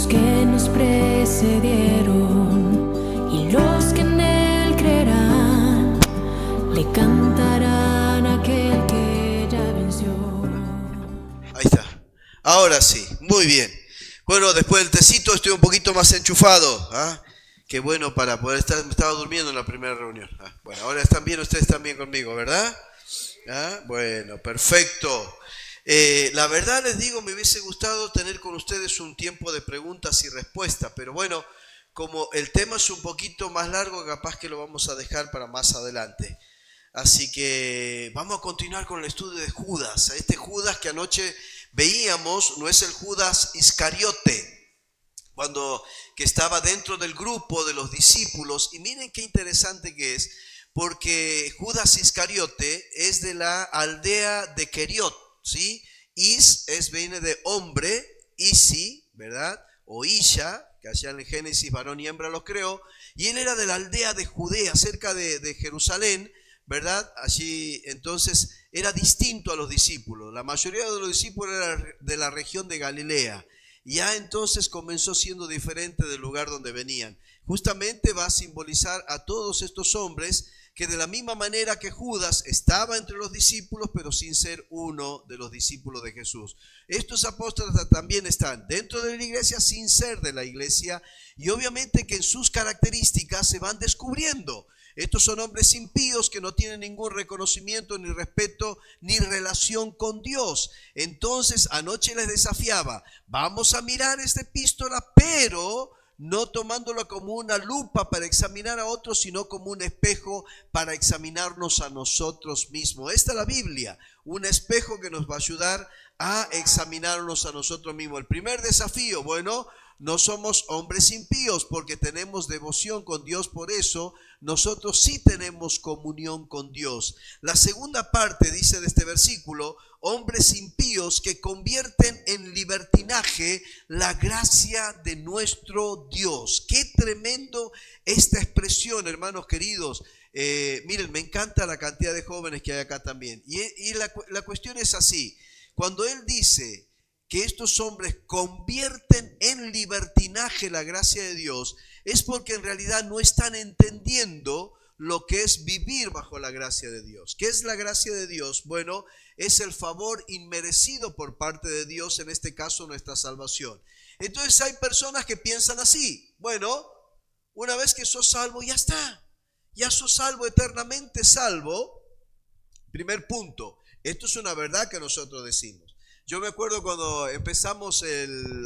los que nos precedieron y los que en él creerán, le cantarán a aquel que ya venció. Ahí está. Ahora sí, muy bien. Bueno, después del tecito estoy un poquito más enchufado. ¿Ah? Qué bueno para poder estar. Me estaba durmiendo en la primera reunión. ¿Ah? Bueno, ahora están bien, ustedes están bien conmigo, ¿verdad? ¿Ah? Bueno, perfecto. La verdad les digo, me hubiese gustado tener con ustedes un tiempo de preguntas y respuestas, pero bueno, como el tema es un poquito más largo, capaz que lo vamos a dejar para más adelante. Así que vamos a continuar con el estudio de Judas. Este Judas que anoche veíamos no es el Judas Iscariote, que estaba dentro del grupo de los discípulos. Y miren qué interesante que es, porque Judas Iscariote es de la aldea de Queriot, ¿sí? Viene de hombre, Isi, ¿verdad? O Isha, que allá en el Génesis varón y hembra los creó. Y él era de la aldea de Judea, cerca de Jerusalén, ¿verdad? Allí entonces era distinto a los discípulos. La mayoría de los discípulos eran de la región de Galilea. Ya entonces comenzó siendo diferente del lugar donde venían. Justamente va a simbolizar a todos estos hombres que de la misma manera que Judas estaba entre los discípulos, pero sin ser uno de los discípulos de Jesús. Estos apóstoles también están dentro de la iglesia sin ser de la iglesia, y obviamente que en sus características se van descubriendo. Estos son hombres impíos que no tienen ningún reconocimiento, ni respeto, ni relación con Dios. Entonces, anoche les desafiaba, vamos a mirar esta epístola, pero no tomándolo como una lupa para examinar a otros, sino como un espejo para examinarnos a nosotros mismos. Esta es la Biblia, un espejo que nos va a ayudar a examinarnos a nosotros mismos. El primer desafío, bueno, no somos hombres impíos porque tenemos devoción con Dios, por eso nosotros sí tenemos comunión con Dios. La segunda parte dice de este versículo, hombres impíos que convierten en libertinaje la gracia de nuestro Dios. Qué tremendo esta expresión, hermanos queridos. Miren, me encanta la cantidad de jóvenes que hay acá también. Y la cuestión es así, cuando él dice que estos hombres convierten en libertinaje la gracia de Dios, es porque en realidad no están entendiendo lo que es vivir bajo la gracia de Dios. ¿Qué es la gracia de Dios? Bueno, es el favor inmerecido por parte de Dios, en este caso nuestra salvación. Entonces hay personas que piensan así, bueno, una vez que sos salvo, ya está, ya sos salvo, eternamente salvo. Primer punto, esto es una verdad que nosotros decimos. Yo me acuerdo cuando empezamos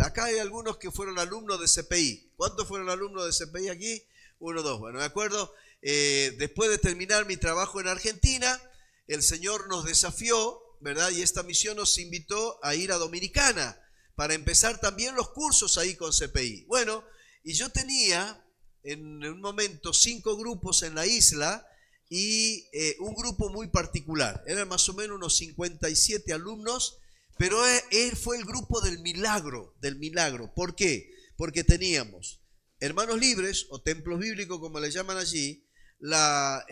acá hay algunos que fueron alumnos de CPI. ¿Cuántos fueron alumnos de CPI aquí? 1, 2. Bueno, me acuerdo, después de terminar mi trabajo en Argentina, el Señor nos desafió, ¿verdad? Y esta misión nos invitó a ir a Dominicana para empezar también los cursos ahí con CPI. Bueno, y yo tenía en un momento 5 grupos en la isla y un grupo muy particular. Eran más o menos unos 57 alumnos. Pero él fue el grupo del milagro. ¿Por qué? Porque teníamos hermanos libres o templos bíblicos, como le llaman allí. Las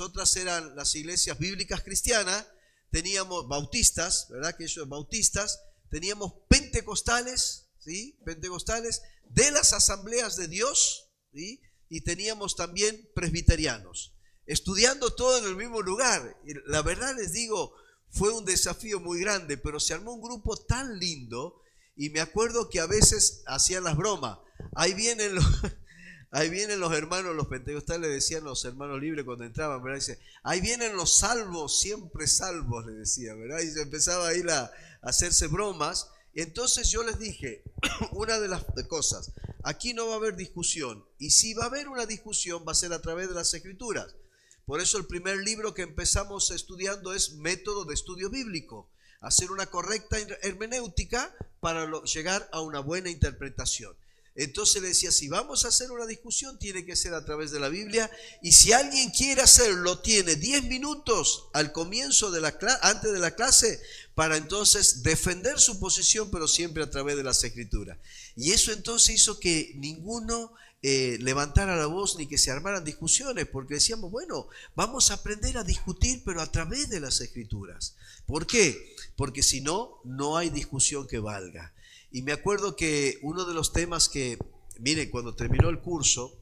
otras eran las iglesias bíblicas cristianas. Teníamos bautistas, ¿verdad? Que ellos bautistas. Teníamos pentecostales, ¿sí? Pentecostales de las asambleas de Dios, ¿sí? Y teníamos también presbiterianos. Estudiando todo en el mismo lugar. Y la verdad les digo, fue un desafío muy grande, pero se armó un grupo tan lindo y me acuerdo que a veces hacían las bromas. Ahí vienen los hermanos, los pentecostales, decían los hermanos libres cuando entraban, ¿verdad? Dice, ahí vienen los salvos, siempre salvos, le decía, ¿verdad? Y se empezaba a ir a hacerse bromas. Y entonces yo les dije, una de las cosas, aquí no va a haber discusión, y si va a haber una discusión va a ser a través de las Escrituras. Por eso el primer libro que empezamos estudiando es Método de Estudio Bíblico. Hacer una correcta hermenéutica para llegar a una buena interpretación. Entonces le decía, si vamos a hacer una discusión, tiene que ser a través de la Biblia. Y si alguien quiere hacerlo, tiene 10 minutos al comienzo de antes de la clase, para entonces defender su posición, pero siempre a través de las Escrituras. Y eso entonces hizo que ninguno levantara la voz ni que se armaran discusiones, porque decíamos, bueno, vamos a aprender a discutir, pero a través de las Escrituras. ¿Por qué? Porque si no, no hay discusión que valga. Y me acuerdo que uno de los temas que, miren, cuando terminó el curso,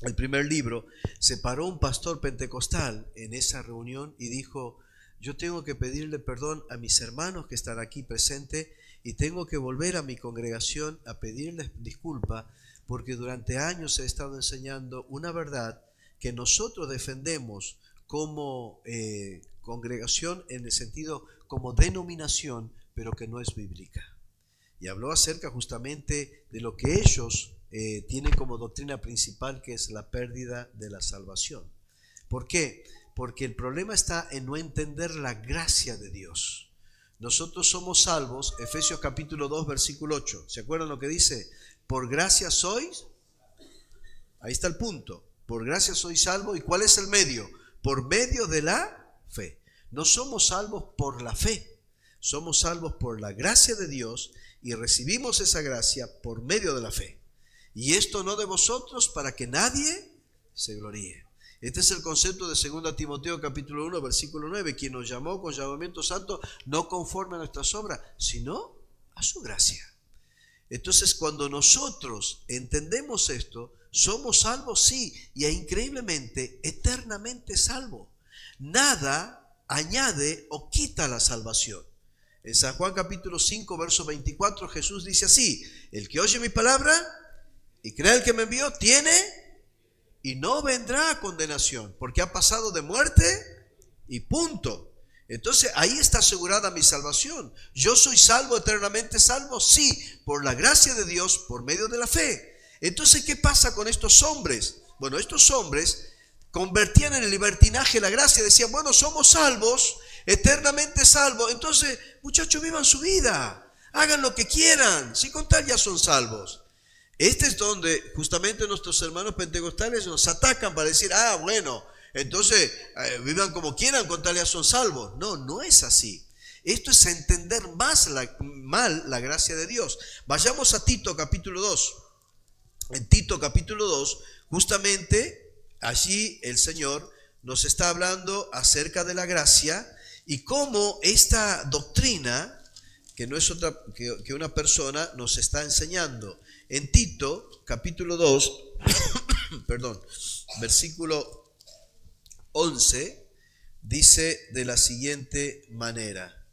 el primer libro, se paró un pastor pentecostal en esa reunión y dijo: yo tengo que pedirle perdón a mis hermanos que están aquí presentes y tengo que volver a mi congregación a pedirles disculpa porque durante años he estado enseñando una verdad que nosotros defendemos como congregación, en el sentido como denominación, pero que no es bíblica. Y habló acerca justamente de lo que ellos tienen como doctrina principal, que es la pérdida de la salvación. ¿Por qué? Porque el problema está en no entender la gracia de Dios. Nosotros somos salvos, Efesios capítulo 2, versículo 8. ¿Se acuerdan lo que dice? Por gracia sois, ahí está el punto. Por gracia sois salvos. ¿Y cuál es el medio? Por medio de la fe. No somos salvos por la fe, somos salvos por la gracia de Dios y recibimos esa gracia por medio de la fe. Y esto no de vosotros para que nadie se gloríe. Este es el concepto de 2 Timoteo capítulo 1, versículo 9, quien nos llamó con llamamiento santo, no conforme a nuestras obras, sino a su gracia. Entonces, cuando nosotros entendemos esto, somos salvos, sí, y increíblemente, eternamente salvos. Nada añade o quita la salvación. En San Juan capítulo 5, verso 24, Jesús dice así: el que oye mi palabra y cree el que me envió, tiene y no vendrá a condenación, porque ha pasado de muerte y punto. Entonces ahí está asegurada mi salvación. Yo soy salvo, eternamente salvo, sí, por la gracia de Dios, por medio de la fe. Entonces, ¿qué pasa con estos hombres? Bueno, estos hombres convertían en el libertinaje la gracia, decían: bueno, somos salvos, eternamente salvos, entonces, muchachos, vivan su vida, hagan lo que quieran, si con tal ya son salvos. Este es donde justamente nuestros hermanos pentecostales nos atacan para decir: bueno, entonces vivan como quieran, con tal ya son salvos. No, no es así. Esto es entender mal la gracia de Dios. Vayamos a Tito capítulo 2. En Tito capítulo 2, justamente allí el Señor nos está hablando acerca de la gracia y cómo esta doctrina, que no es otra que una persona, nos está enseñando. En Tito capítulo 2, versículo 11, dice de la siguiente manera: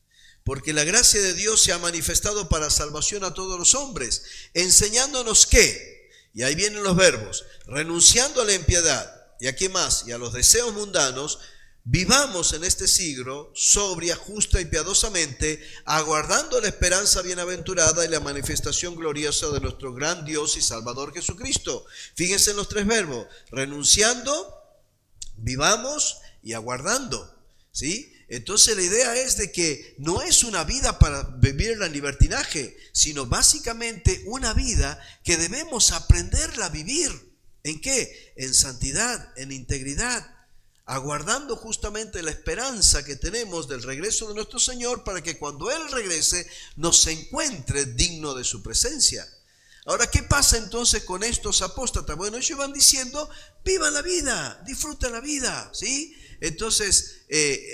porque la gracia de Dios se ha manifestado para salvación a todos los hombres, enseñándonos que, y ahí vienen los verbos, renunciando a la impiedad, y aquí más, y a los deseos mundanos, vivamos en este siglo sobria, justa y piadosamente, aguardando la esperanza bienaventurada y la manifestación gloriosa de nuestro gran Dios y Salvador Jesucristo. Fíjense en los tres verbos: renunciando, vivamos y aguardando. ¿Sí? Entonces la idea es de que no es una vida para vivir en libertinaje, sino básicamente una vida que debemos aprenderla a vivir. ¿En qué? En santidad, en integridad, aguardando justamente la esperanza que tenemos del regreso de nuestro Señor, para que cuando Él regrese nos encuentre digno de su presencia. Ahora, ¿qué pasa entonces con estos apóstatas? Bueno, ellos van diciendo: vivan la vida, disfruten la vida, ¿sí? Entonces,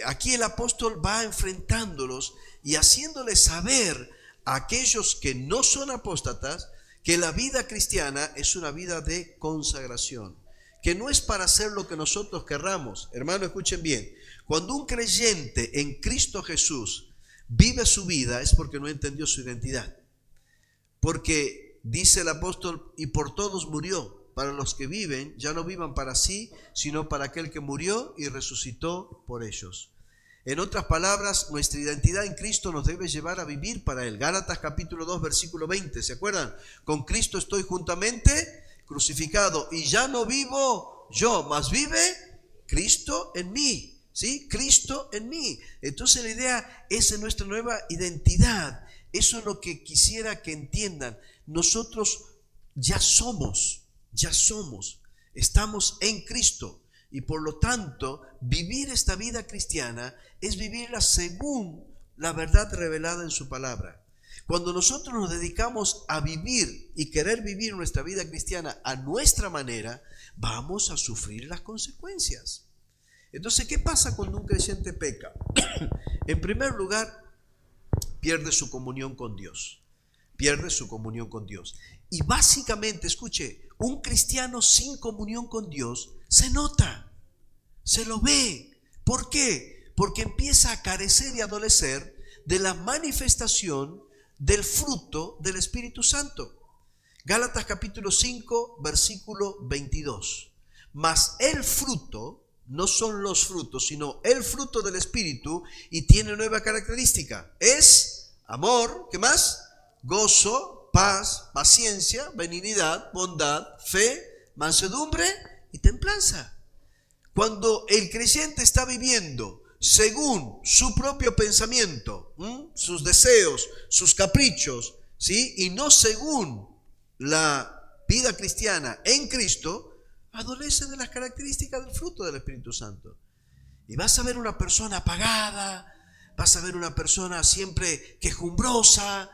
aquí el apóstol va enfrentándolos y haciéndoles saber a aquellos que no son apóstatas que la vida cristiana es una vida de consagración, que no es para hacer lo que nosotros querramos. Hermano, escuchen bien: cuando un creyente en Cristo Jesús vive su vida es porque no entendió su identidad. Porque dice el apóstol: y por todos murió, para los que viven, ya no vivan para sí, sino para aquel que murió y resucitó por ellos. En otras palabras, nuestra identidad en Cristo nos debe llevar a vivir para Él. Gálatas capítulo 2, versículo 20, ¿se acuerdan? Con Cristo estoy juntamente crucificado, y ya no vivo yo, mas vive Cristo en mí. ¿Sí? Cristo en mí. Entonces la idea es en nuestra nueva identidad. Eso es lo que quisiera que entiendan. Nosotros ya somos, estamos en Cristo. Y por lo tanto, vivir esta vida cristiana es vivirla según la verdad revelada en su palabra. Cuando nosotros nos dedicamos a vivir y querer vivir nuestra vida cristiana a nuestra manera, vamos a sufrir las consecuencias. Entonces, ¿qué pasa cuando un creyente peca? En primer lugar, pierde su comunión con Dios. pierde su comunión con Dios. Y básicamente, escuche, un cristiano sin comunión con Dios se nota, se lo ve. ¿Por qué? Porque empieza a carecer y adolecer de la manifestación del fruto del Espíritu Santo. Gálatas capítulo 5, versículo 22. Mas el fruto, no son los frutos, sino el fruto del Espíritu, y tiene nueva característica. Es amor, ¿qué más? Gozo, paz, paciencia, benignidad, bondad, fe, mansedumbre y templanza. Cuando el creyente está viviendo según su propio pensamiento, sus deseos, sus caprichos, ¿sí? Y no según la vida cristiana en Cristo, adolece de las características del fruto del Espíritu Santo. Y vas a ver una persona apagada, vas a ver una persona siempre quejumbrosa,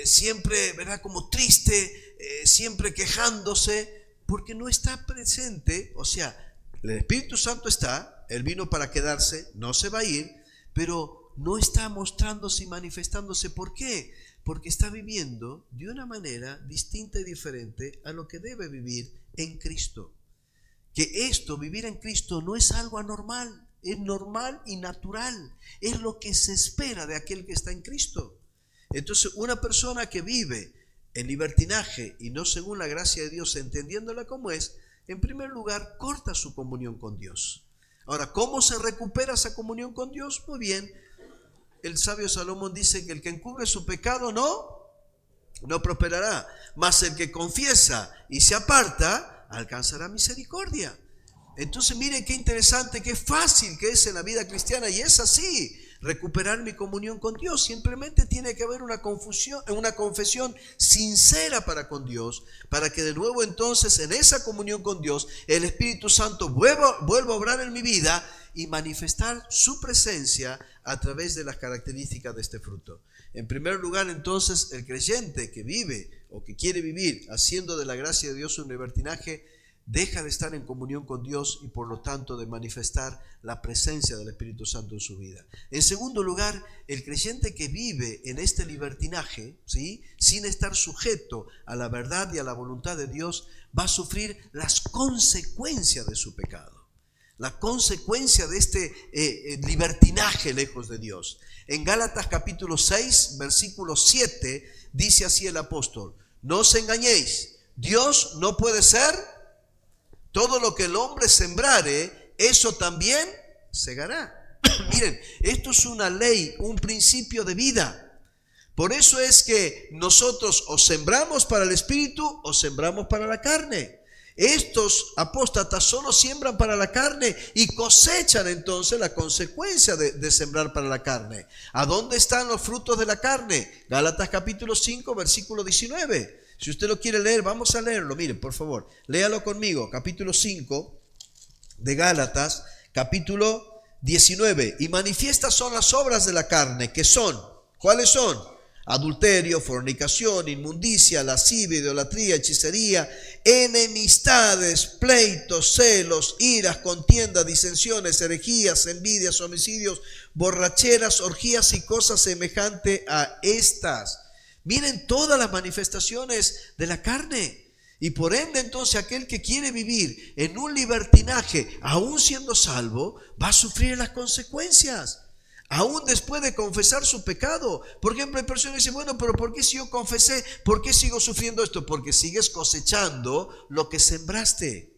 siempre, ¿verdad?, como triste, siempre quejándose, porque no está presente. O sea, el Espíritu Santo está, Él vino para quedarse, no se va a ir, pero no está mostrándose y manifestándose. ¿Por qué? Porque está viviendo de una manera distinta y diferente a lo que debe vivir en Cristo. Que esto, vivir en Cristo, no es algo anormal, es normal y natural, es lo que se espera de aquel que está en Cristo. Entonces, una persona que vive en libertinaje y no según la gracia de Dios, entendiéndola como es, en primer lugar, corta su comunión con Dios. Ahora, ¿cómo se recupera esa comunión con Dios? Muy bien, el sabio Salomón dice que el que encubre su pecado no prosperará, mas el que confiesa y se aparta alcanzará misericordia. Entonces miren qué interesante, qué fácil que es en la vida cristiana, y es así, recuperar mi comunión con Dios. Simplemente tiene que haber una confesión sincera para con Dios, para que de nuevo entonces en esa comunión con Dios el Espíritu Santo vuelva a obrar en mi vida y manifestar su presencia a través de las características de este fruto. En primer lugar, entonces, el creyente que vive o que quiere vivir haciendo de la gracia de Dios un libertinaje, deja de estar en comunión con Dios y por lo tanto de manifestar la presencia del Espíritu Santo en su vida. En segundo lugar, el creyente que vive en este libertinaje, ¿sí?, sin estar sujeto a la verdad y a la voluntad de Dios, va a sufrir las consecuencias de su pecado. La consecuencia de este libertinaje lejos de Dios. En Gálatas capítulo 6, versículo 7, dice así el apóstol: no os engañéis, Dios no puede ser, todo lo que el hombre sembrare, eso también segará. Miren, esto es una ley, un principio de vida. Por eso es que nosotros o sembramos para el Espíritu o sembramos para la carne. Estos apóstatas solo siembran para la carne y cosechan entonces la consecuencia de sembrar para la carne. ¿A dónde están los frutos de la carne? Gálatas capítulo 5, versículo 19. Si usted lo quiere leer, vamos a leerlo. Miren, por favor, léalo conmigo. Capítulo 5 de Gálatas, capítulo 19. Y manifiestas son las obras de la carne, que son, ¿cuáles son? Adulterio, fornicación, inmundicia, lascivia, idolatría, hechicería, enemistades, pleitos, celos, iras, contiendas, disensiones, herejías, envidias, homicidios, borracheras, orgías y cosas semejantes a estas. Miren todas las manifestaciones de la carne. Y por ende entonces aquel que quiere vivir en un libertinaje, aún siendo salvo, va a sufrir las consecuencias. Aún después de confesar su pecado. Por ejemplo, hay personas que dicen: bueno, pero ¿por qué si yo confesé? ¿Por qué sigo sufriendo esto? Porque sigues cosechando lo que sembraste.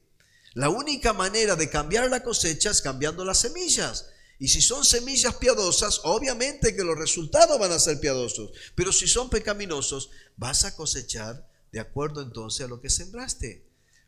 La única manera de cambiar la cosecha es cambiando las semillas. Y si son semillas piadosas, obviamente que los resultados van a ser piadosos. Pero si son pecaminosos, vas a cosechar de acuerdo entonces a lo que sembraste.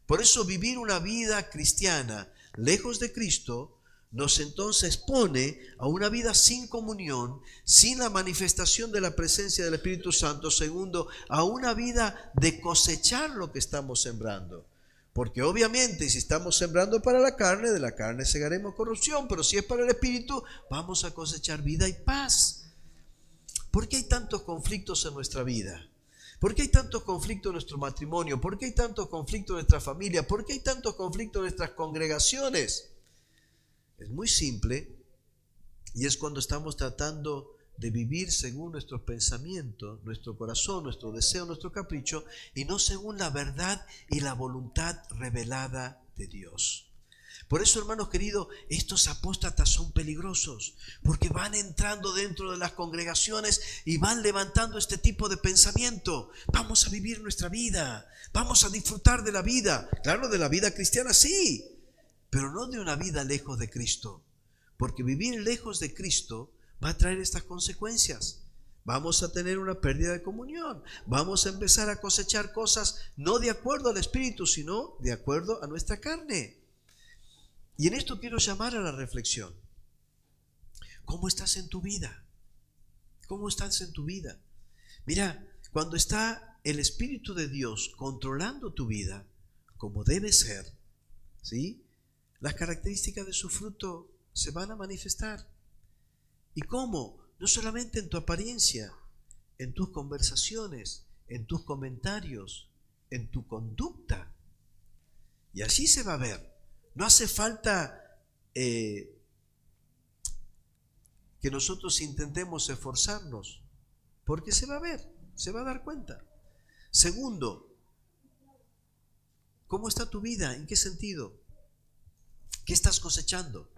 Por eso vivir una vida cristiana lejos de Cristo nos entonces pone a una vida sin comunión, sin la manifestación de la presencia del Espíritu Santo. Segundo, a una vida de cosechar lo que estamos sembrando. Porque obviamente si estamos sembrando para la carne, de la carne segaremos corrupción, pero si es para el Espíritu, vamos a cosechar vida y paz. ¿Por qué hay tantos conflictos en nuestra vida? ¿Por qué hay tantos conflictos en nuestro matrimonio? ¿Por qué hay tantos conflictos en nuestra familia? ¿Por qué hay tantos conflictos en nuestras congregaciones? Es muy simple, y es cuando estamos tratando de vivir según nuestros pensamientos, nuestro corazón, nuestro deseo, nuestro capricho, y no según la verdad y la voluntad revelada de Dios. Por eso, hermanos queridos, estos apóstatas son peligrosos, porque van entrando dentro de las congregaciones y van levantando este tipo de pensamiento. Vamos a vivir nuestra vida, vamos a disfrutar de la vida. Claro, de la vida cristiana sí, pero no de una vida lejos de Cristo, porque vivir lejos de Cristo va a traer estas consecuencias. Vamos a tener una pérdida de comunión, vamos a empezar a cosechar cosas no de acuerdo al Espíritu, sino de acuerdo a nuestra carne. Y en esto quiero llamar a la reflexión. ¿Cómo estás en tu vida? ¿Cómo estás en tu vida? Mira, cuando está el Espíritu de Dios controlando tu vida, como debe ser, ¿sí?, las características de su fruto se van a manifestar. ¿Y cómo? No solamente en tu apariencia, en tus conversaciones, en tus comentarios, en tu conducta. Y así se va a ver. No hace falta que nosotros intentemos esforzarnos, porque se va a ver, se va a dar cuenta. Segundo, ¿cómo está tu vida? ¿En qué sentido? ¿Qué estás cosechando?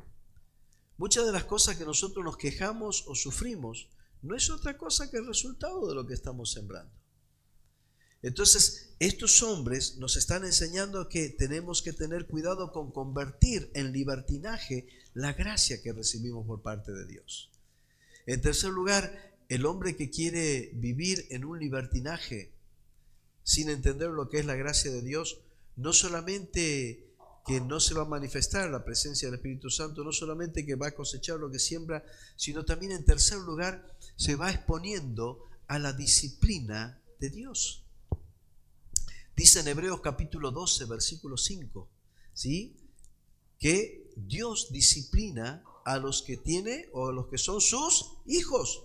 Muchas de las cosas que nosotros nos quejamos o sufrimos no es otra cosa que el resultado de lo que estamos sembrando. Entonces, estos hombres nos están enseñando que tenemos que tener cuidado con convertir en libertinaje la gracia que recibimos por parte de Dios. En tercer lugar, el hombre que quiere vivir en un libertinaje sin entender lo que es la gracia de Dios, no solamente que no se va a manifestar la presencia del Espíritu Santo, no solamente que va a cosechar lo que siembra, sino también, en tercer lugar, se va exponiendo a la disciplina de Dios. Dice en Hebreos capítulo 12, versículo 5, ¿sí?, que Dios disciplina a los que tiene o a los que son sus hijos.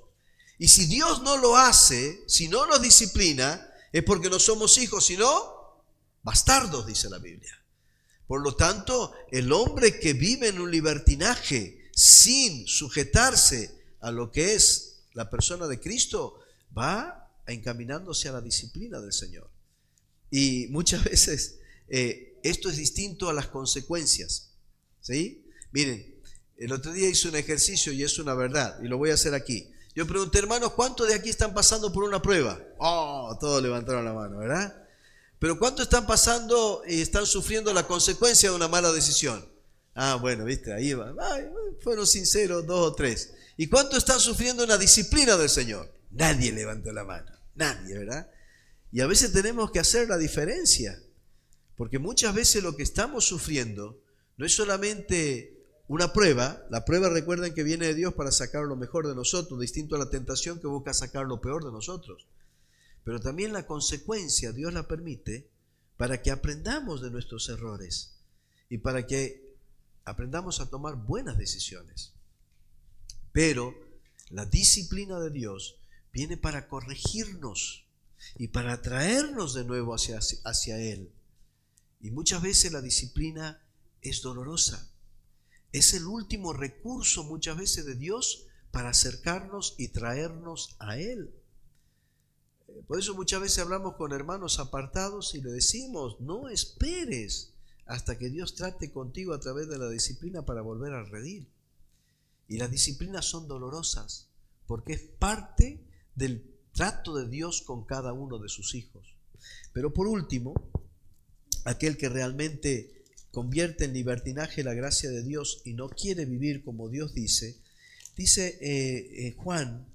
Y si Dios no lo hace, si no nos disciplina, es porque no somos hijos, sino bastardos, dice la Biblia. Por lo tanto, el hombre que vive en un libertinaje sin sujetarse a lo que es la persona de Cristo, va encaminándose a la disciplina del Señor. Y muchas veces esto es distinto a las consecuencias, ¿sí? Miren, el otro día hice un ejercicio y es una verdad, y lo voy a hacer aquí. Yo pregunté, hermanos, ¿cuántos de aquí están pasando por una prueba? Oh, todos levantaron la mano, ¿verdad? Pero ¿cuántos están pasando y están sufriendo la consecuencia de una mala decisión? Ah, bueno, viste, ahí va. Ay, fueron sinceros 2 o 3. ¿Y cuántos están sufriendo una disciplina del Señor? Nadie levantó la mano, nadie, ¿verdad? Y a veces tenemos que hacer la diferencia, porque muchas veces lo que estamos sufriendo no es solamente una prueba. La prueba, recuerden que viene de Dios para sacar lo mejor de nosotros, distinto a la tentación que busca sacar lo peor de nosotros. Pero también la consecuencia Dios la permite para que aprendamos de nuestros errores y para que aprendamos a tomar buenas decisiones. Pero la disciplina de Dios viene para corregirnos y para traernos de nuevo hacia Él. Y muchas veces la disciplina es dolorosa. Es el último recurso muchas veces de Dios para acercarnos y traernos a Él. Por eso muchas veces hablamos con hermanos apartados y le decimos, no esperes hasta que Dios trate contigo a través de la disciplina para volver al redil. Y las disciplinas son dolorosas porque es parte del trato de Dios con cada uno de sus hijos. Pero por último, aquel que realmente convierte en libertinaje la gracia de Dios y no quiere vivir como Dios dice Juan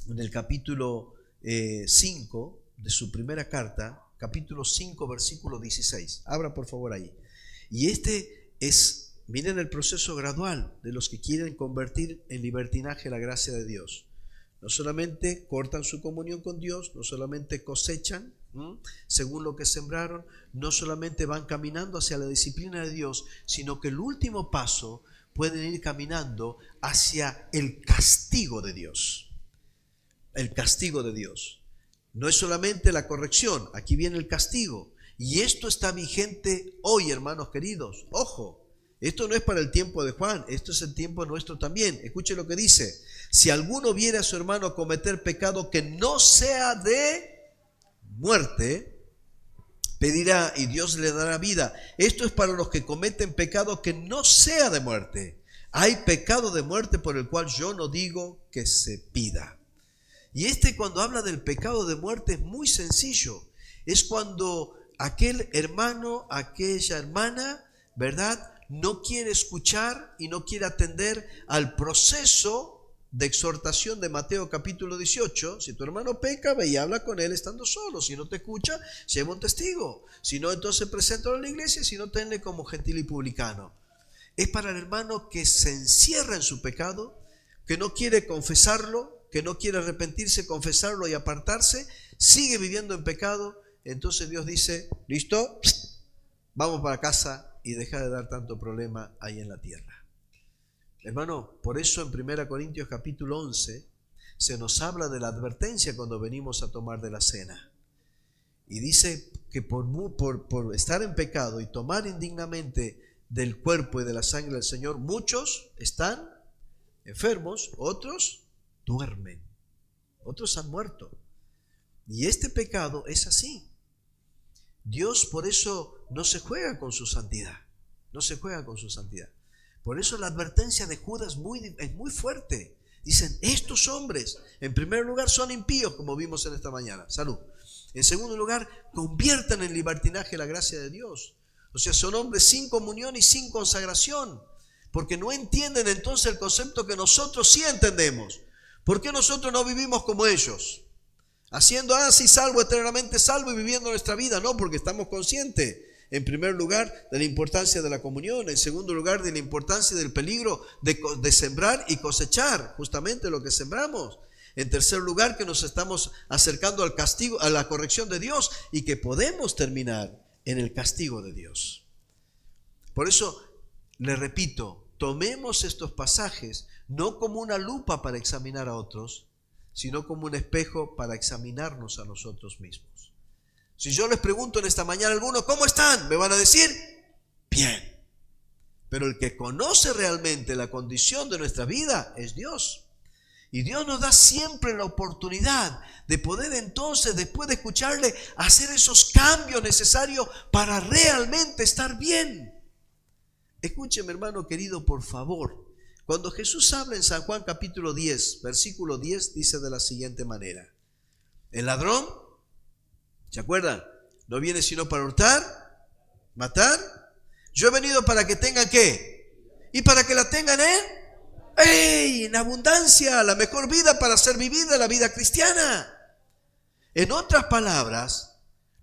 en el capítulo 5 de su primera carta, capítulo 5, versículo 16. Abra por favor ahí. Y miren el proceso gradual de los que quieren convertir en libertinaje la gracia de Dios. No solamente cortan su comunión con Dios, no solamente cosechan según lo que sembraron, no solamente van caminando hacia la disciplina de Dios, sino que el último paso pueden ir caminando hacia el castigo de Dios. El castigo de Dios. No es solamente la corrección, aquí viene el castigo. Y esto está vigente hoy, hermanos queridos. Ojo, Esto no es para el tiempo de Juan, esto es el tiempo nuestro también. Escuche lo que dice. Si alguno viere a su hermano cometer pecado que no sea de muerte, pedirá y Dios le dará vida. Esto es para los que cometen pecado que no sea de muerte. Hay pecado de muerte por el cual yo no digo que se pida. Y cuando habla del pecado de muerte es muy sencillo. Es cuando aquel hermano, aquella hermana, ¿verdad?, no quiere escuchar y no quiere atender al proceso de exhortación de Mateo capítulo 18. Si tu hermano peca, ve y habla con él estando solo. Si no te escucha, lleva un testigo. Si no, entonces preséntalo a la iglesia. Si no, tenle como gentil y publicano. Es para el hermano que se encierra en su pecado, que no quiere confesarlo, que no quiere arrepentirse, confesarlo y apartarse, sigue viviendo en pecado. Entonces Dios dice, listo, vamos para casa y deja de dar tanto problema ahí en la tierra. Hermano, por eso en 1 Corintios capítulo 11 se nos habla de la advertencia cuando venimos a tomar de la cena. Y dice que por estar en pecado y tomar indignamente del cuerpo y de la sangre del Señor, muchos están enfermos, otros duermen, otros han muerto. Y este pecado es así. Dios por eso no se juega con su santidad, no se juega con su santidad. Por eso la advertencia de Judas es muy fuerte. Dicen, estos hombres, en primer lugar, son impíos, como vimos en esta mañana. Salud. En segundo lugar, conviertan en libertinaje la gracia de Dios. O sea, son hombres sin comunión y sin consagración, porque no entienden entonces el concepto que nosotros sí entendemos. ¿Por qué nosotros no vivimos como ellos? Haciendo así salvo, eternamente salvo y viviendo nuestra vida. No, porque estamos conscientes, en primer lugar, de la importancia de la comunión. En segundo lugar, de la importancia del peligro de sembrar y cosechar justamente lo que sembramos. En tercer lugar, que nos estamos acercando al castigo, a la corrección de Dios y que podemos terminar en el castigo de Dios. Por eso, le repito, tomemos estos pasajes no como una lupa para examinar a otros, sino como un espejo para examinarnos a nosotros mismos. Si yo les pregunto en esta mañana a algunos, ¿cómo están? Me van a decir, bien. Pero el que conoce realmente la condición de nuestra vida es Dios. Y Dios nos da siempre la oportunidad de poder entonces, después de escucharle, hacer esos cambios necesarios para realmente estar bien. Escúcheme, hermano querido, por favor. Cuando Jesús habla en San Juan capítulo 10, versículo 10, dice de la siguiente manera. El ladrón, ¿se acuerdan? No viene sino para hurtar, matar. Yo he venido para que tengan ¿qué? Y para que la tengan en abundancia, la mejor vida para ser vivida, la vida cristiana. En otras palabras,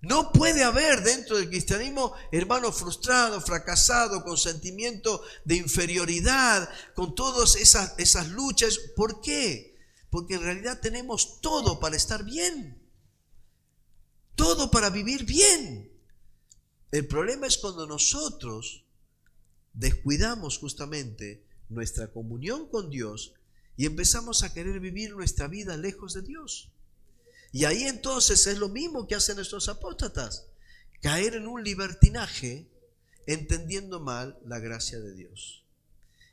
no puede haber dentro del cristianismo hermano frustrado, fracasado, con sentimiento de inferioridad, con todas esas luchas. ¿Por qué? Porque en realidad tenemos todo para estar bien, todo para vivir bien. El problema es cuando nosotros descuidamos justamente nuestra comunión con Dios y empezamos a querer vivir nuestra vida lejos de Dios. Y ahí entonces es lo mismo que hacen estos apóstatas, caer en un libertinaje entendiendo mal la gracia de Dios.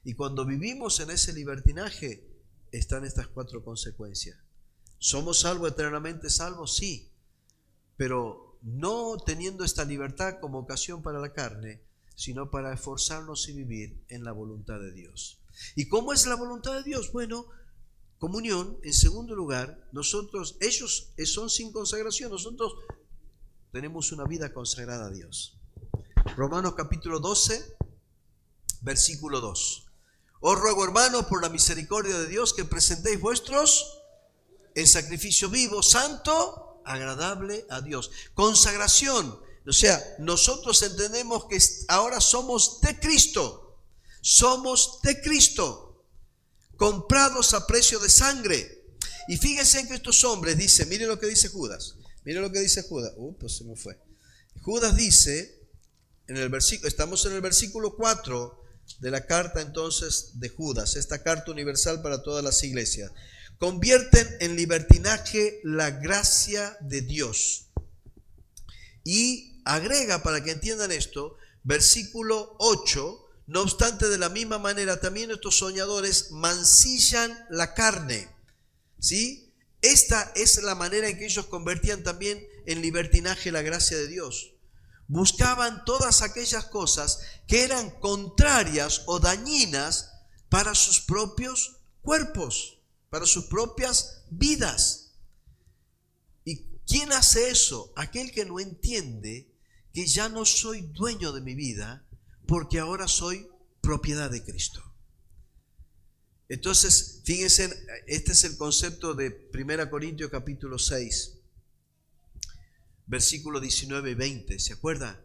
Y cuando vivimos en ese libertinaje están estas 4 consecuencias. ¿Somos salvos, eternamente salvos? Sí, pero no teniendo esta libertad como ocasión para la carne, sino para esforzarnos y vivir en la voluntad de Dios. ¿Y cómo es la voluntad de Dios? Bueno, comunión. En segundo lugar, ellos son sin consagración, nosotros tenemos una vida consagrada a Dios. Romanos capítulo 12, versículo 2. Os ruego, hermanos, por la misericordia de Dios, que presentéis vuestros en sacrificio vivo, santo, agradable a Dios. Consagración. O sea, nosotros entendemos que ahora somos de Cristo. Somos de Cristo, comprados a precio de sangre. Y fíjense en que estos hombres dicen, miren lo que dice Judas. Miren lo que dice Judas. Pues se me fue. Judas dice, estamos en el versículo 4 de la carta entonces de Judas, esta carta universal para todas las iglesias. Convierten en libertinaje la gracia de Dios. Y agrega, para que entiendan esto, versículo 8, No obstante, de la misma manera, también estos soñadores mancillan la carne. ¿Sí? Esta es la manera en que ellos convertían también en libertinaje la gracia de Dios. Buscaban todas aquellas cosas que eran contrarias o dañinas para sus propios cuerpos, para sus propias vidas. ¿Y quién hace eso? Aquel que no entiende que ya no soy dueño de mi vida, porque ahora soy propiedad de Cristo. Entonces, fíjense, este es el concepto de 1 Corintios capítulo 6, versículos 19 y 20. ¿Se acuerdan?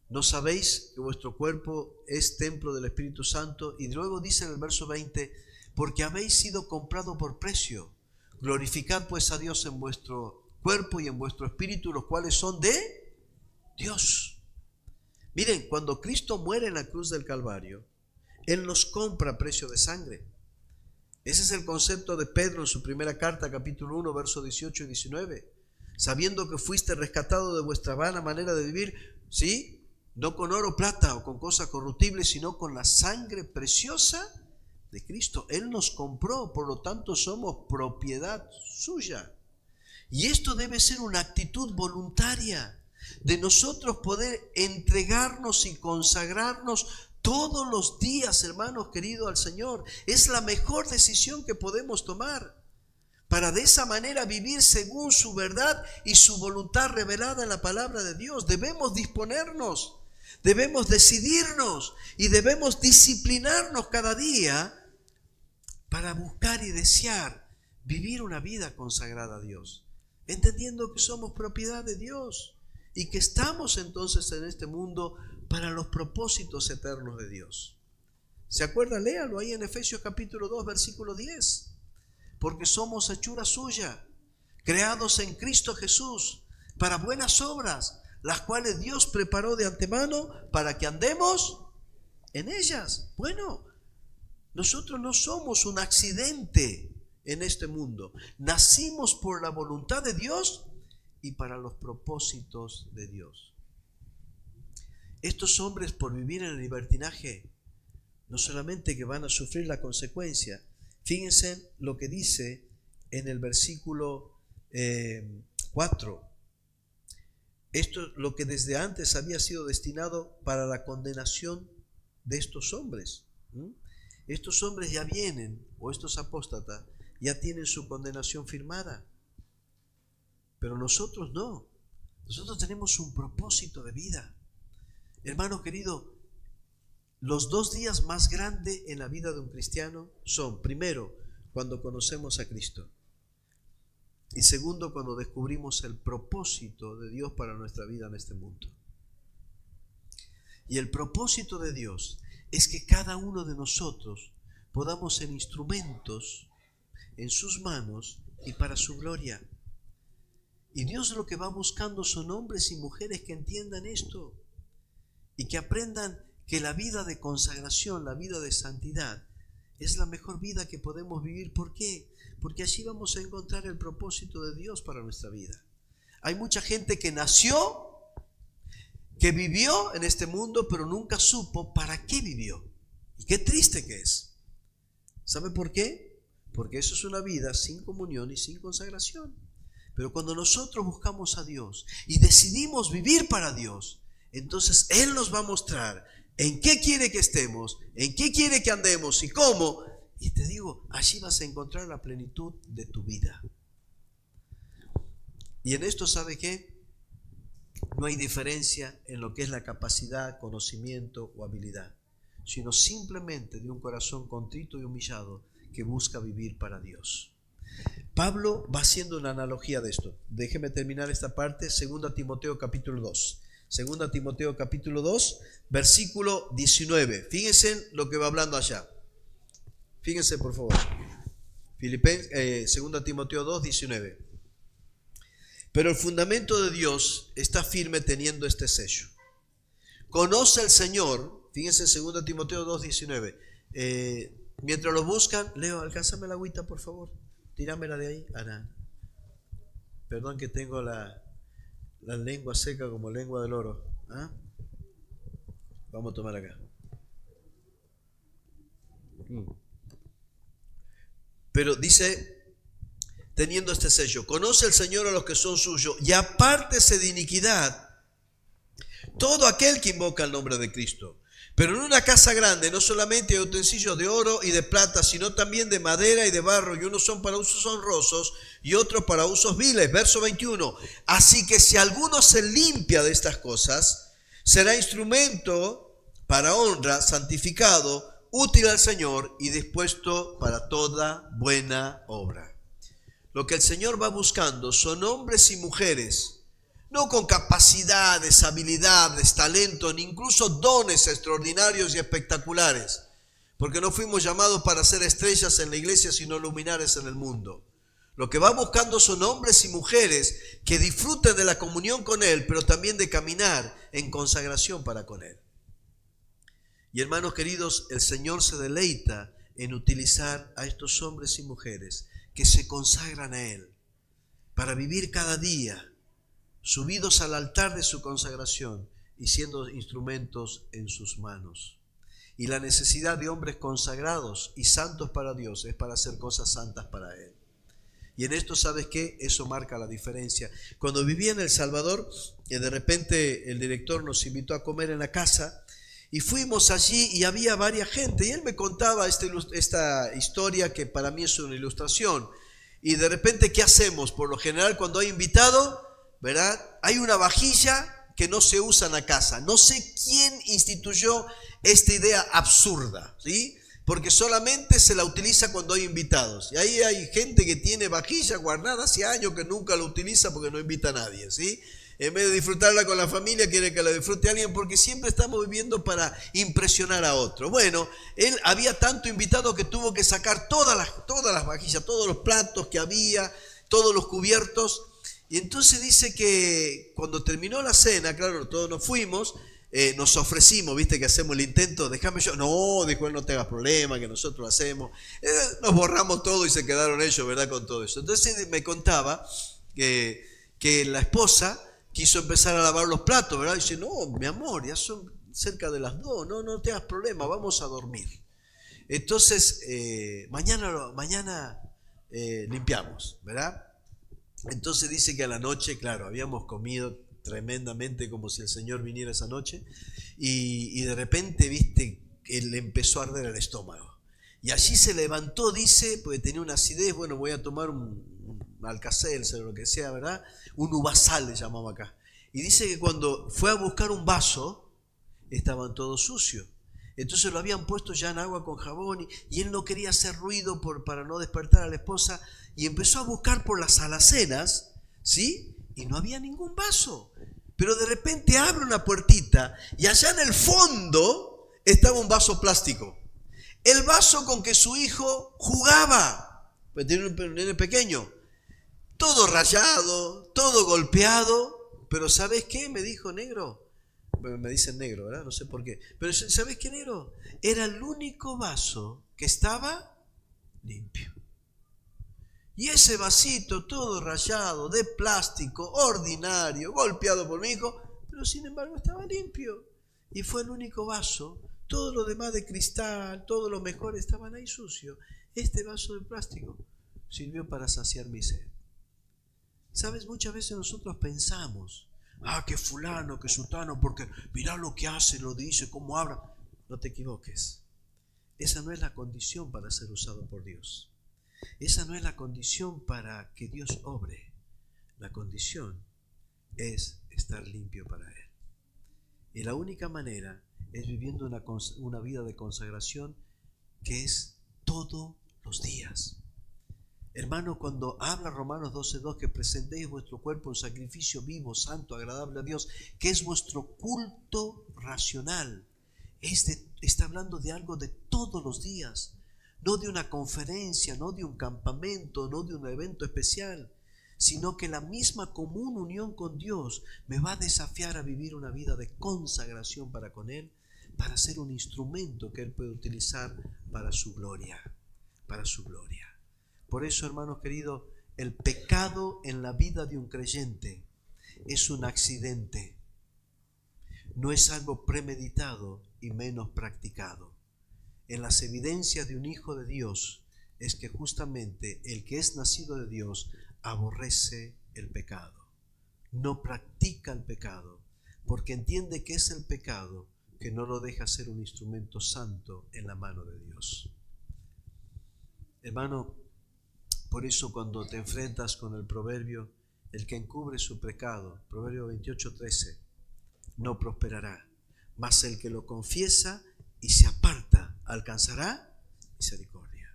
¿No sabéis que vuestro cuerpo es templo del Espíritu Santo? Y luego dice en el verso 20, porque habéis sido comprado por precio. Glorificad pues a Dios en vuestro cuerpo y en vuestro espíritu, los cuales son de Dios. Miren, cuando Cristo muere en la cruz del Calvario, Él nos compra a precio de sangre. Ese es el concepto de Pedro en su primera carta, capítulo 1, versos 18 y 19. Sabiendo que fuiste rescatado de vuestra vana manera de vivir, ¿sí? No con oro, plata o con cosas corruptibles, sino con la sangre preciosa de Cristo. Él nos compró, por lo tanto somos propiedad suya. Y esto debe ser una actitud voluntaria de nosotros poder entregarnos y consagrarnos todos los días, hermanos queridos, al Señor. Es la mejor decisión que podemos tomar para de esa manera vivir según su verdad y su voluntad revelada en la palabra de Dios. Debemos disponernos, debemos decidirnos y debemos disciplinarnos cada día para buscar y desear vivir una vida consagrada a Dios, entendiendo que somos propiedad de Dios y que estamos entonces en este mundo para los propósitos eternos de Dios. ¿Se acuerdan? Léalo ahí en Efesios capítulo 2, versículo 10. Porque somos hechura suya, creados en Cristo Jesús, para buenas obras, las cuales Dios preparó de antemano para que andemos en ellas. Bueno, nosotros no somos un accidente en este mundo. Nacimos por la voluntad de Dios y para los propósitos de Dios. Estos hombres, por vivir en el libertinaje, no solamente que van a sufrir la consecuencia. Fíjense lo que dice en el versículo 4. Esto es lo que desde antes había sido destinado para la condenación de estos hombres. Estos hombres ya vienen, o estos apóstatas, ya tienen su condenación firmada. Pero nosotros no. Nosotros tenemos un propósito de vida. Hermano querido, los 2 días más grandes en la vida de un cristiano son, primero, cuando conocemos a Cristo. Y segundo, cuando descubrimos el propósito de Dios para nuestra vida en este mundo. Y el propósito de Dios es que cada uno de nosotros podamos ser instrumentos en sus manos y para su gloria. Y Dios lo que va buscando son hombres y mujeres que entiendan esto y que aprendan que la vida de consagración, la vida de santidad, es la mejor vida que podemos vivir. ¿Por qué? Porque allí vamos a encontrar el propósito de Dios para nuestra vida. Hay mucha gente que nació, que vivió en este mundo, pero nunca supo para qué vivió. Y qué triste que es. ¿Sabe por qué? Porque eso es una vida sin comunión y sin consagración. Pero cuando nosotros buscamos a Dios y decidimos vivir para Dios, entonces Él nos va a mostrar en qué quiere que estemos, en qué quiere que andemos y cómo. Y te digo, allí vas a encontrar la plenitud de tu vida. Y en esto, ¿sabe qué? No hay diferencia en lo que es la capacidad, conocimiento o habilidad, sino simplemente de un corazón contrito y humillado que busca vivir para Dios. Pablo va haciendo una analogía de esto. Déjeme terminar esta parte, 2 Timoteo capítulo 2. 2 Timoteo capítulo 2, versículo 19. Fíjense lo que va hablando allá. Fíjense por favor. 2 Timoteo 2, 19. Pero el fundamento de Dios está firme teniendo este sello. Conoce el Señor. Fíjense 2 Timoteo 2, 19. Mientras lo buscan, Leo, alcánzame la agüita por favor. Tíramela de ahí. Ana. Perdón que tengo la lengua seca como lengua del oro. ¿Ah? Vamos a tomar acá. Pero dice, teniendo este sello, conoce el Señor a los que son suyos y apártese de iniquidad todo aquel que invoca el nombre de Cristo. Pero en una casa grande no solamente hay utensilios de oro y de plata, sino también de madera y de barro, y unos son para usos honrosos y otros para usos viles. Verso 21. Así que si alguno se limpia de estas cosas, será instrumento para honra, santificado, útil al Señor y dispuesto para toda buena obra. Lo que el Señor va buscando son hombres y mujeres, no con capacidades, habilidades, talentos, ni incluso dones extraordinarios y espectaculares, porque no fuimos llamados para ser estrellas en la iglesia, sino luminares en el mundo. Lo que va buscando son hombres y mujeres que disfruten de la comunión con Él, pero también de caminar en consagración para con Él. Y hermanos queridos, el Señor se deleita en utilizar a estos hombres y mujeres que se consagran a Él para vivir cada día subidos al altar de su consagración y siendo instrumentos en sus manos. Y la necesidad de hombres consagrados y santos para Dios es para hacer cosas santas para Él. Y en esto, ¿sabes qué? Eso marca la diferencia. Cuando vivía en El Salvador, de repente el director nos invitó a comer en la casa y fuimos allí y había varias gente. Y él me contaba esta historia que para mí es una ilustración. Y de repente, ¿qué hacemos? Por lo general, cuando hay invitado, ¿verdad? Hay una vajilla que no se usa en la casa. No sé quién instituyó esta idea absurda, ¿sí? Porque solamente se la utiliza cuando hay invitados. Y ahí hay gente que tiene vajilla guardada hace años que nunca la utiliza porque no invita a nadie, ¿sí? En vez de disfrutarla con la familia, quiere que la disfrute alguien porque siempre estamos viviendo para impresionar a otro. Bueno, él había tanto invitado que tuvo que sacar todas las vajillas, todos los platos que había, todos los cubiertos. Y entonces dice que cuando terminó la cena, claro, todos nos fuimos, nos ofrecimos, viste que hacemos el intento, déjame yo, no, dijo él, no te hagas problema, que nosotros lo hacemos. Nos borramos todo y se quedaron ellos, ¿verdad? Con todo eso. Entonces me contaba que la esposa quiso empezar a lavar los platos, ¿verdad? Y dice, no, mi amor, ya son cerca de las 2, no te hagas problema, vamos a dormir. Entonces, mañana limpiamos, ¿verdad? Entonces dice que a la noche, claro, habíamos comido tremendamente como si el Señor viniera esa noche y de repente, viste, le empezó a arder el estómago. Y allí se levantó, dice, porque tenía una acidez, bueno, voy a tomar un Alka-Seltzer o lo que sea, ¿verdad? Un Uvasal le llamaba acá. Y dice que cuando fue a buscar un vaso, estaban todos sucios. Entonces lo habían puesto ya en agua con jabón y él no quería hacer ruido para no despertar a la esposa y empezó a buscar por las alacenas, ¿sí? Y no había ningún vaso. Pero de repente abre una puertita y allá en el fondo estaba un vaso plástico. El vaso con que su hijo jugaba, pues tiene un nene pequeño, todo rayado, todo golpeado, pero ¿sabes qué? Me dijo negro. Me dicen negro, ¿verdad? No sé por qué. Pero ¿sabes qué, negro? Era el único vaso que estaba limpio. Y ese vasito todo rayado, de plástico, ordinario, golpeado por mi hijo, pero sin embargo estaba limpio. Y fue el único vaso. Todo lo demás de cristal, todo lo mejor estaban ahí sucio. Este vaso de plástico sirvió para saciar mi sed. ¿Sabes? Muchas veces nosotros pensamos, que fulano, que sutano, porque mirá lo que hace, lo dice, cómo habla. No te equivoques. Esa no es la condición para ser usado por Dios. Esa no es la condición para que Dios obre. La condición es estar limpio para Él. Y la única manera es viviendo una vida de consagración que es todos los días. Hermano, cuando habla Romanos 12:2 que presentéis vuestro cuerpo un sacrificio vivo, santo, agradable a Dios, que es vuestro culto racional, está hablando de algo de todos los días, no de una conferencia, no de un campamento, no de un evento especial, sino que la misma común unión con Dios me va a desafiar a vivir una vida de consagración para con Él, para ser un instrumento que Él puede utilizar para su gloria, para su gloria. Por eso, hermanos queridos, el pecado en la vida de un creyente es un accidente, no es algo premeditado y menos practicado. en las evidencias de un hijo de Dios es que justamente el que es nacido de Dios aborrece el pecado, no practica el pecado, porque entiende que es el pecado que no lo deja ser un instrumento santo en la mano de Dios. Hermano, por eso cuando te enfrentas con el proverbio, el que encubre su pecado, Proverbio 28:13, no prosperará, mas el que lo confiesa y se aparta alcanzará misericordia.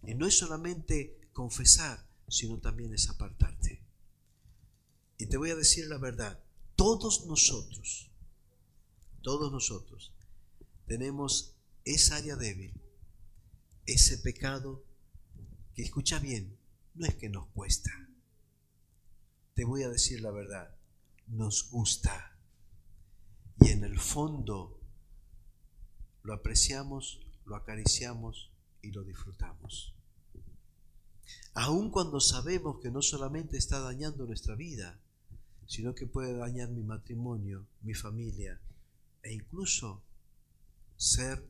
Y no es solamente confesar, sino también es apartarte. Y te voy a decir la verdad, todos nosotros tenemos esa área débil, ese pecado que, escucha bien, no es que nos cuesta. Te voy a decir la verdad, nos gusta. Y en el fondo lo apreciamos, lo acariciamos y lo disfrutamos. Aun cuando sabemos que no solamente está dañando nuestra vida, sino que puede dañar mi matrimonio, mi familia, e incluso ser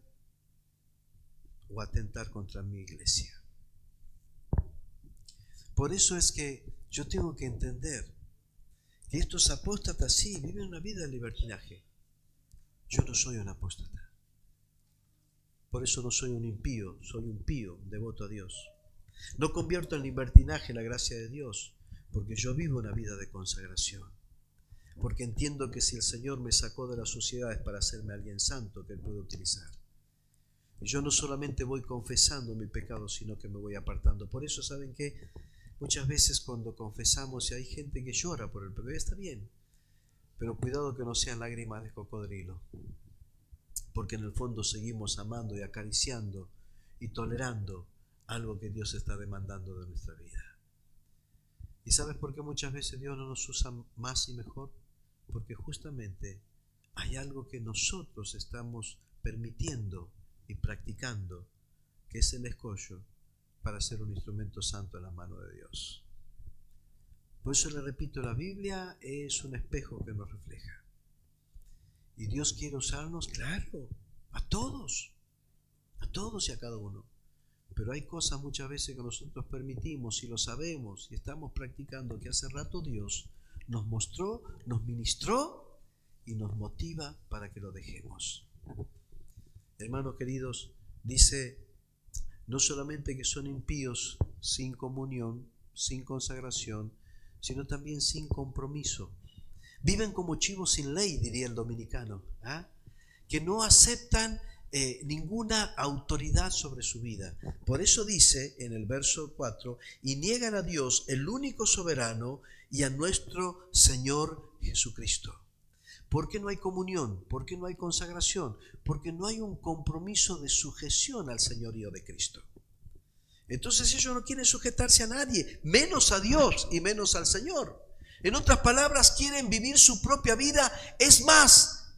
o atentar contra mi iglesia. Por eso es que yo tengo que entender que estos apóstatas sí viven una vida de libertinaje. Yo no soy un apóstata. Por eso no soy un impío, soy un pío, un devoto a Dios. No convierto en libertinaje la gracia de Dios, porque yo vivo una vida de consagración. Porque entiendo que si el Señor me sacó de la suciedad es para hacerme alguien santo que Él puede utilizar. Y yo no solamente voy confesando mi pecado, sino que me voy apartando. Por eso, ¿saben qué? Muchas veces cuando confesamos y hay gente que llora por el pecado, está bien, pero cuidado que no sean lágrimas de cocodrilo, porque en el fondo seguimos amando y acariciando y tolerando algo que Dios está demandando de nuestra vida. ¿Y sabes por qué muchas veces Dios no nos usa más y mejor? Porque justamente hay algo que nosotros estamos permitiendo y practicando, que es el escollo para ser un instrumento santo en la mano de Dios. Por eso le repito, la Biblia es un espejo que nos refleja. Y Dios quiere usarnos, claro, a todos y a cada uno. Pero hay cosas muchas veces que nosotros permitimos y lo sabemos y estamos practicando, que hace rato Dios nos mostró, nos ministró y nos motiva para que lo dejemos. Hermanos queridos, dice no solamente que son impíos sin comunión, sin consagración, sino también sin compromiso. Viven como chivos sin ley, diría el dominicano, que no aceptan ninguna autoridad sobre su vida. Por eso dice en el verso 4, y niegan a Dios, el único soberano, y a nuestro Señor Jesucristo. ¿Por qué no hay comunión? ¿Por qué no hay consagración? Porque no hay un compromiso de sujeción al señorío de Cristo. Entonces ellos no quieren sujetarse a nadie, menos a Dios y menos al Señor. En otras palabras, quieren vivir su propia vida. Es más,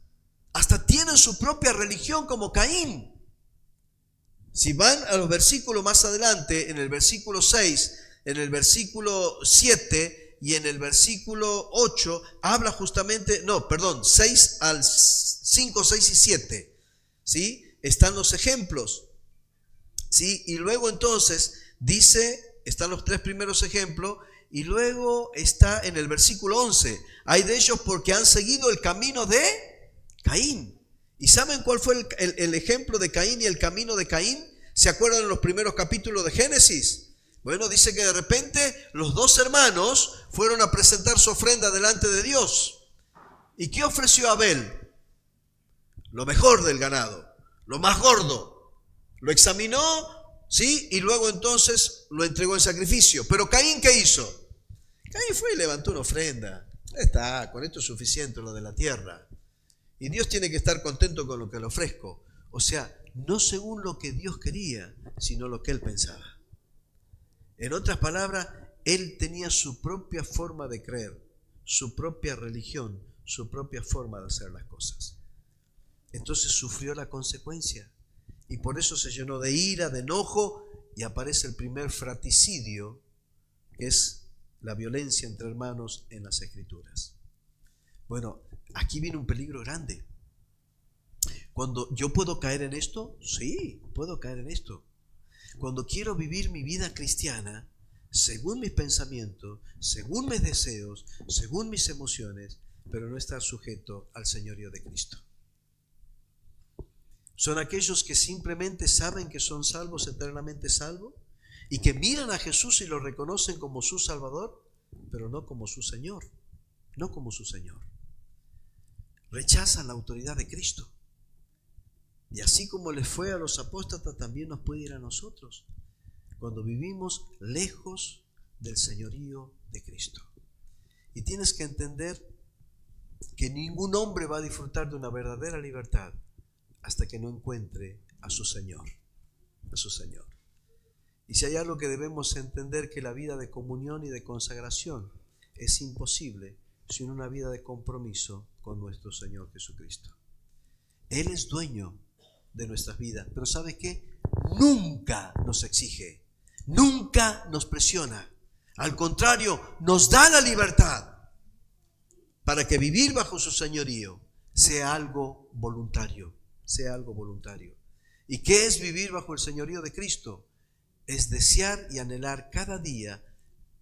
hasta tienen su propia religión como Caín. Si van a los versículos más adelante, en el versículo 6, en el versículo 7 y en el versículo 8, habla justamente, 6 al 5, 6 y 7. ¿Sí? Están los ejemplos. ¿Sí? Y luego entonces dice, están los tres primeros ejemplos, y luego está en el versículo 11, hay de ellos porque han seguido el camino de Caín. ¿Y saben cuál fue el ejemplo de Caín y el camino de Caín? ¿Se acuerdan en los primeros capítulos de Génesis? Bueno, dice que de repente los dos hermanos fueron a presentar su ofrenda delante de Dios. ¿Y qué ofreció Abel? Lo mejor del ganado, lo más gordo. Lo examinó, ¿sí? Y luego entonces lo entregó en sacrificio. Pero Caín, ¿qué hizo? Caín fue y levantó una ofrenda. Está, con esto es suficiente lo de la tierra. Y Dios tiene que estar contento con lo que le ofrezco. O sea, no según lo que Dios quería, sino lo que él pensaba. En otras palabras, él tenía su propia forma de creer, su propia religión, su propia forma de hacer las cosas. Entonces sufrió la consecuencia. Y por eso se llenó de ira, de enojo, y aparece el primer fratricidio, que es la violencia entre hermanos en las Escrituras. Bueno, aquí viene un peligro grande, Cuando yo puedo caer en esto, sí, puedo caer en esto. Cuando quiero vivir mi vida cristiana, según mis pensamientos, según mis deseos, según mis emociones, pero no estar sujeto al señorío de Cristo. Son aquellos que simplemente saben que son salvos, eternamente salvos, y que miran a Jesús y lo reconocen como su Salvador, pero no como su Señor, no como su Señor. Rechazan la autoridad de Cristo. Y así como les fue a los apóstatas, también nos puede ir a nosotros, cuando vivimos lejos del señorío de Cristo. Y tienes que entender que ningún hombre va a disfrutar de una verdadera libertad hasta que no encuentre a su Señor, a su Señor. Y si hay algo que debemos entender, que la vida de comunión y de consagración es imposible sin una vida de compromiso con nuestro Señor Jesucristo. Él es dueño de nuestras vidas, pero ¿sabe qué? Nunca nos exige, nunca nos presiona. Al contrario, nos da la libertad para que vivir bajo su señorío sea algo voluntario, sea algo voluntario. ¿Y qué es vivir bajo el señorío de Cristo? Es desear y anhelar cada día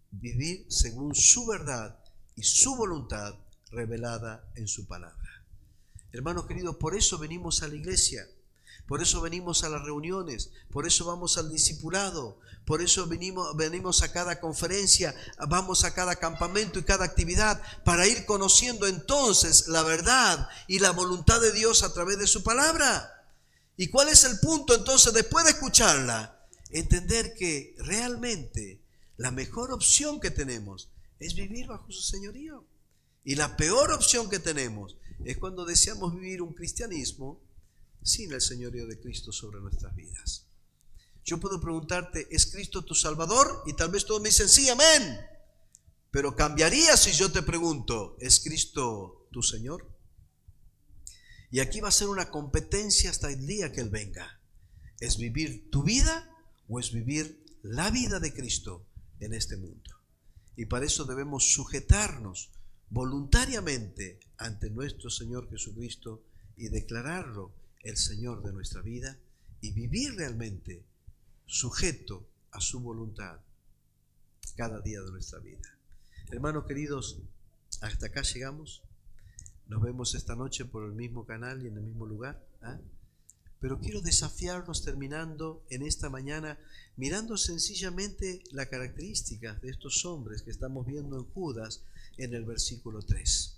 vivir según su verdad y su voluntad revelada en su palabra. Hermanos queridos, por eso venimos a la iglesia, por eso venimos a las reuniones, por eso vamos al discipulado, por eso venimos a cada conferencia, vamos a cada campamento y cada actividad, para ir conociendo entonces la verdad y la voluntad de Dios a través de su palabra. ¿Y cuál es el punto entonces después de escucharla? Entender que realmente la mejor opción que tenemos es vivir bajo su señorío. Y la peor opción que tenemos es cuando deseamos vivir un cristianismo sin el señorío de Cristo sobre nuestras vidas. Yo puedo preguntarte, ¿es Cristo tu Salvador? Y tal vez todos me dicen, sí, amén. Pero cambiaría si yo te pregunto, ¿es Cristo tu Señor? Y aquí va a ser una competencia hasta el día que Él venga. ¿Es vivir tu vida o es vivir la vida de Cristo en este mundo? Y para eso debemos sujetarnos voluntariamente ante nuestro Señor Jesucristo y declararlo el Señor de nuestra vida y vivir realmente sujeto a su voluntad cada día de nuestra vida. Hermanos queridos, hasta acá llegamos. Nos vemos esta noche por el mismo canal y en el mismo lugar. Pero quiero desafiarnos terminando en esta mañana mirando sencillamente las características de estos hombres que estamos viendo en Judas en el versículo 3.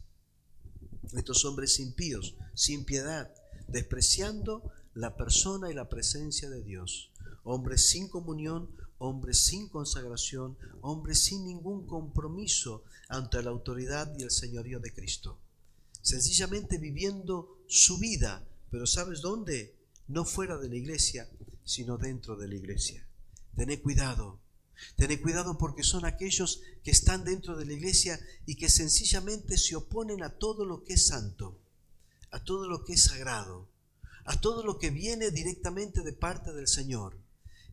Estos hombres impíos, sin piedad, despreciando la persona y la presencia de Dios. Hombres sin comunión, hombres sin consagración, hombres sin ningún compromiso ante la autoridad y el señorío de Cristo. Sencillamente viviendo su vida, pero ¿sabes dónde? No fuera de la iglesia, sino dentro de la iglesia. Tened cuidado porque son aquellos que están dentro de la iglesia y que sencillamente se oponen a todo lo que es santo, a todo lo que es sagrado, a todo lo que viene directamente de parte del Señor.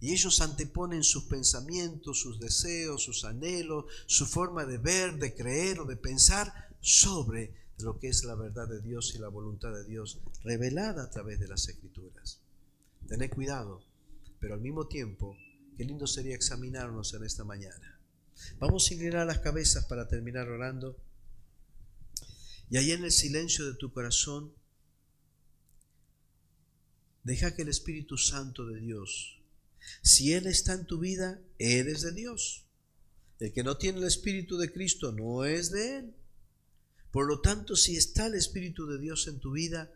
Y ellos anteponen sus pensamientos, sus deseos, sus anhelos, su forma de ver, de creer o de pensar sobre lo que es la verdad de Dios y la voluntad de Dios revelada a través de las Escrituras. Tened cuidado, pero al mismo tiempo, qué lindo sería examinarnos en esta mañana. Vamos a inclinar las cabezas para terminar orando. Y ahí en el silencio de tu corazón, deja que el Espíritu Santo de Dios, si Él está en tu vida, eres de Dios. El que no tiene el Espíritu de Cristo no es de Él. Por lo tanto, si está el Espíritu de Dios en tu vida,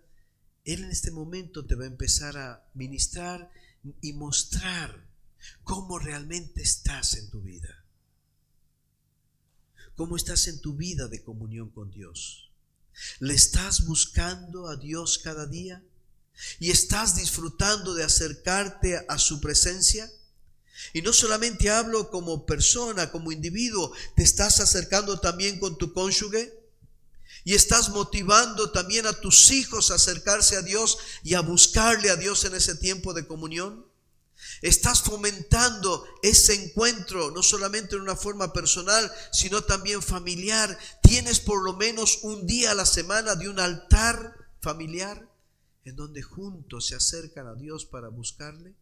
Él en este momento te va a empezar a ministrar y mostrar cómo realmente estás en tu vida. ¿Cómo estás en tu vida de comunión con Dios? ¿Le estás buscando a Dios cada día? ¿Y estás disfrutando de acercarte a su presencia? Y no solamente hablo como persona, como individuo, ¿te estás acercando también con tu cónyuge? ¿Y estás motivando también a tus hijos a acercarse a Dios y a buscarle a Dios en ese tiempo de comunión? ¿Estás fomentando ese encuentro no solamente en una forma personal, sino también familiar? ¿Tienes por lo menos un día a la semana de un altar familiar en donde juntos se acercan a Dios para buscarle?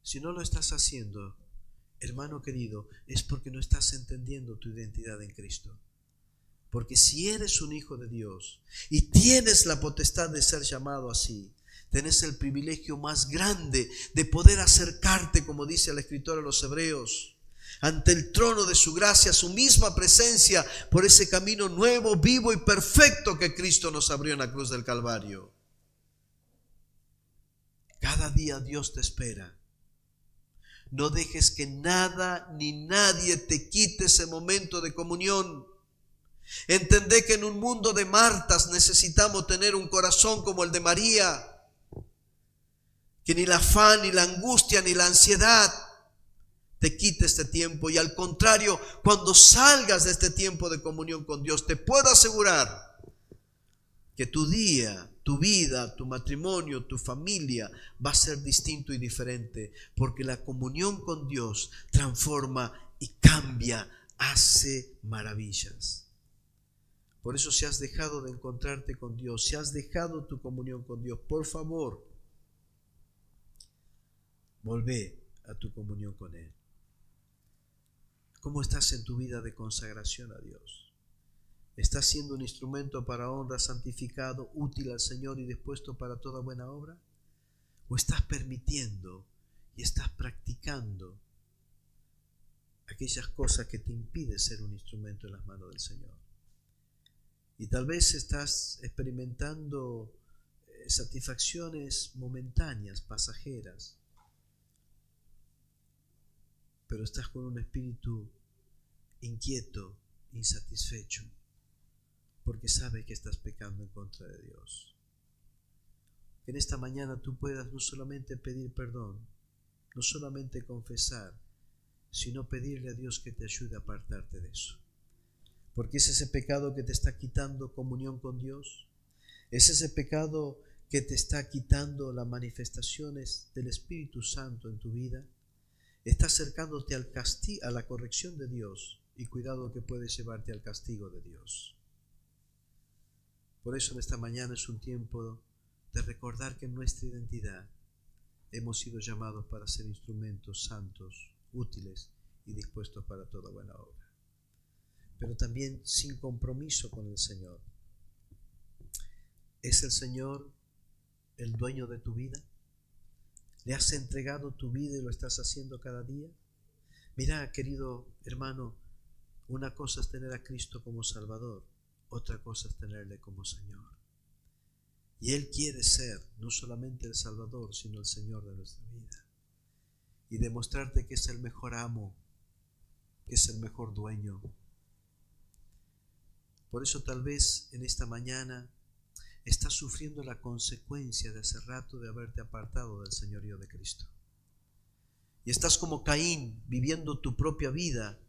Si no lo estás haciendo, hermano querido, es porque no estás entendiendo tu identidad en Cristo. Porque si eres un hijo de Dios y tienes la potestad de ser llamado así, tenés el privilegio más grande de poder acercarte, como dice el escritor a los Hebreos, ante el trono de su gracia, su misma presencia, por ese camino nuevo, vivo y perfecto que Cristo nos abrió en la cruz del Calvario. Cada día Dios te espera. No dejes que nada ni nadie te quite ese momento de comunión. Entendé que en un mundo de Martas necesitamos tener un corazón como el de María, que ni el afán, ni la angustia, ni la ansiedad te quite este tiempo. Y al contrario, cuando salgas de este tiempo de comunión con Dios, te puedo asegurar que tu día, tu vida, tu matrimonio, tu familia va a ser distinto y diferente, porque la comunión con Dios transforma y cambia, hace maravillas. Por eso, si has dejado de encontrarte con Dios, si has dejado tu comunión con Dios, por favor, volvé a tu comunión con Él. ¿Cómo estás en tu vida de consagración a Dios? ¿Estás siendo un instrumento para honra, santificado, útil al Señor y dispuesto para toda buena obra? ¿O estás permitiendo y estás practicando aquellas cosas que te impiden ser un instrumento en las manos del Señor? Y tal vez estás experimentando satisfacciones momentáneas, pasajeras, pero estás con un espíritu inquieto, insatisfecho, porque sabes que estás pecando en contra de Dios. Que en esta mañana tú puedas no solamente pedir perdón, no solamente confesar, sino pedirle a Dios que te ayude a apartarte de eso. Porque es ese pecado que te está quitando comunión con Dios, es ese pecado que te está quitando las manifestaciones del Espíritu Santo en tu vida. Está acercándote al castigo, a la corrección de Dios, y cuidado que puede llevarte al castigo de Dios. Por eso en esta mañana es un tiempo de recordar que en nuestra identidad hemos sido llamados para ser instrumentos santos, útiles y dispuestos para toda buena obra. Pero también sin compromiso con el Señor. ¿Es el Señor el dueño de tu vida? ¿Le has entregado tu vida y lo estás haciendo cada día? Mira, querido hermano, una cosa es tener a Cristo como Salvador, otra cosa es tenerle como Señor. Y Él quiere ser no solamente el Salvador, sino el Señor de nuestra vida. Y demostrarte que es el mejor amo, que es el mejor dueño. Por eso tal vez en esta mañana estás sufriendo la consecuencia de hace rato de haberte apartado del señorío de Cristo. Y estás como Caín, viviendo tu propia vida,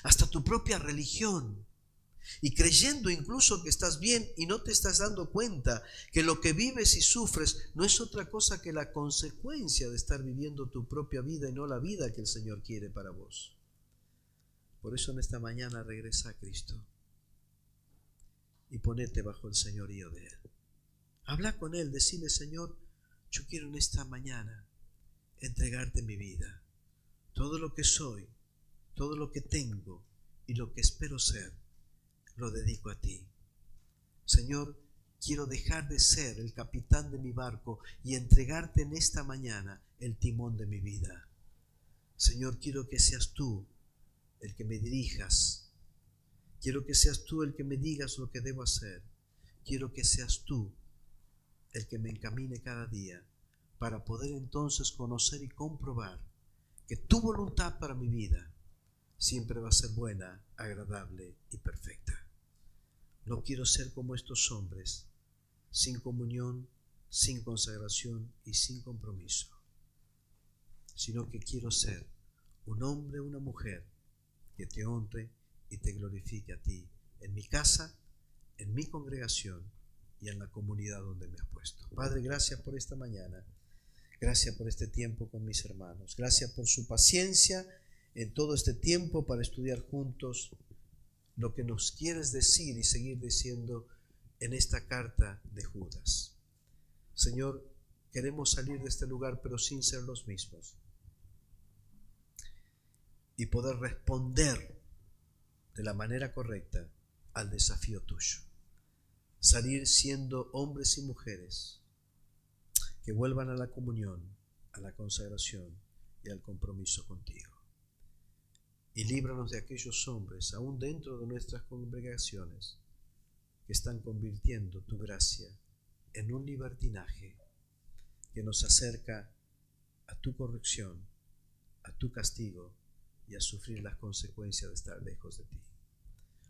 hasta tu propia religión, y creyendo incluso que estás bien y no te estás dando cuenta que lo que vives y sufres no es otra cosa que la consecuencia de estar viviendo tu propia vida y no la vida que el Señor quiere para vos. Por eso en esta mañana regresa a Cristo y ponete bajo el señorío de Él. Habla con Él, decile: Señor, yo quiero en esta mañana entregarte mi vida, todo lo que soy, todo lo que tengo y lo que espero ser, lo dedico a ti. Señor, quiero dejar de ser el capitán de mi barco y entregarte en esta mañana el timón de mi vida. Señor, quiero que seas tú el que me dirijas. Quiero que seas tú el que me digas lo que debo hacer. Quiero que seas tú el que me encamine cada día para poder entonces conocer y comprobar que tu voluntad para mi vida siempre va a ser buena, agradable y perfecta. No quiero ser como estos hombres, sin comunión, sin consagración y sin compromiso, sino que quiero ser un hombre o una mujer que te honre y te glorifique a ti en mi casa, en mi congregación y en la comunidad donde me has puesto. Padre, gracias por esta mañana, gracias por este tiempo con mis hermanos, gracias por su paciencia en todo este tiempo para estudiar juntos lo que nos quieres decir y seguir diciendo en esta carta de Judas. Señor, queremos salir de este lugar pero sin ser los mismos y poder responder de la manera correcta al desafío tuyo. Salir siendo hombres y mujeres que vuelvan a la comunión, a la consagración y al compromiso contigo. Y líbranos de aquellos hombres, aún dentro de nuestras congregaciones, que están convirtiendo tu gracia en un libertinaje que nos acerca a tu corrección, a tu castigo y a sufrir las consecuencias de estar lejos de ti.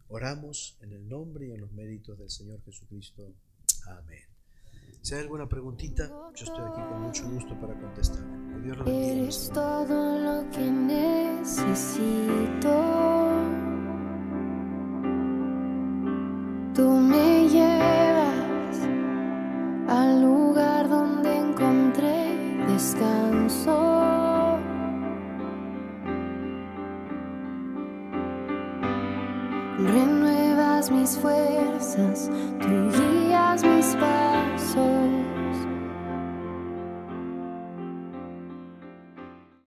Oramos en el nombre y en los méritos del Señor Jesucristo. Amén. Si hay alguna preguntita, yo estoy aquí con mucho gusto para contestar. Que Dios los bendiga. Eres todo lo que necesito. Tú me llevas al lugar donde encontré descanso. Renuevas mis fuerzas, tú guías mis pasos.